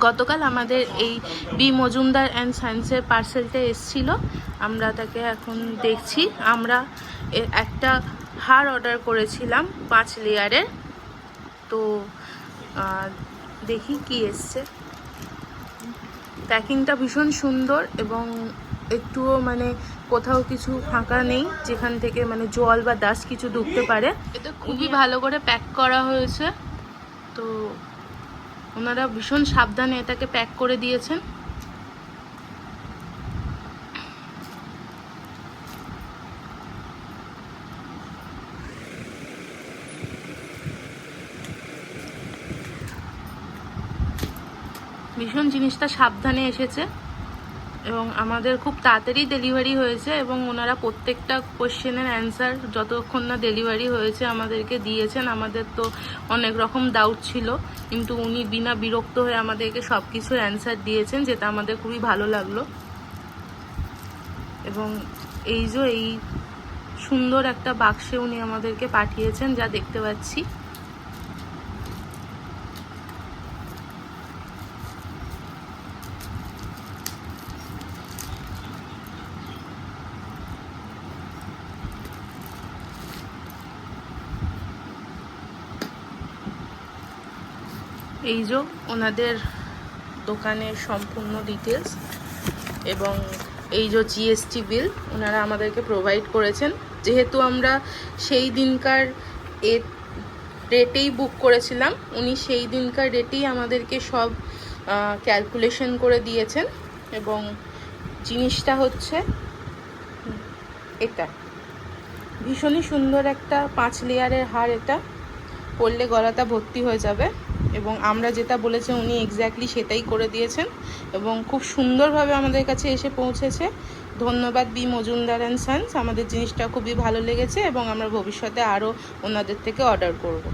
গতকাল আমাদের এই বি মজুমদার অ্যান্ড সায়েন্সের পার্সেলটা এসেছিলো, আমরা তাকে এখন দেখছি। আমরা একটা হার অর্ডার করেছিলাম 5 লেয়ারের, তো দেখি কি এসছে। প্যাকিংটা ভীষণ সুন্দর এবং একটুও মানে কোথাও কিছু ফাঁকা নেই যেখান থেকে মানে জল বা ডাস্ট কিছু ঢুকতে পারে। এটা খুবই ভালো করে প্যাক করা হয়েছে, তো ওনারা ভীষণ সাবধানে এটাকে প্যাক করে দিয়েছেন। ভীষণ জিনিসটা সাবধানে এসেছে এবং আমাদের খুব তাড়াতাড়ি ডেলিভারি হয়েছে এবং ওনারা প্রত্যেকটা কোশ্চেনের অ্যান্সার যতক্ষণ না ডেলিভারি হয়েছে আমাদেরকে দিয়েছেন। আমাদের তো অনেক রকম ডাউট ছিল, কিন্তু উনি বিনা বিরক্ত হয়ে আমাদেরকে সব কিছুর অ্যান্সার দিয়েছেন, যেটা আমাদের খুবই ভালো লাগলো। এবং এই যে এই সুন্দর একটা বাক্সে উনি আমাদেরকে পাঠিয়েছেন, যা দেখতে পাচ্ছি। এই যে ওনাদের দোকানের সম্পূর্ণ ডিটেলস এবং এই যে জিএসটি বিল ওনারা আমাদেরকে প্রোভাইড করেছেন। যেহেতু আমরা সেই দিনকার রেটেই বুক করেছিলাম, উনি সেই দিনকার রেটেই আমাদেরকে সব ক্যালকুলেশন করে দিয়েছেন। এবং জিনিসটা হচ্ছে এটা ভীষণই সুন্দর একটা 5 লেয়ারের হার। এটা পরলে গলাটা ভর্তি হয়ে যাবে এবং আমরা যেটা বলেছি উনি এক্স্যাক্টলি সেটাই করে দিয়েছেন এবং খুব সুন্দরভাবে আমাদের কাছে এসে পৌঁছেছে। ধন্যবাদ বি মজুমদার অ্যান্ড সায়েন্স, আমাদের জিনিসটা খুবই ভালো লেগেছে এবং আমরা ভবিষ্যতে আরও ওনাদের থেকে অর্ডার করব।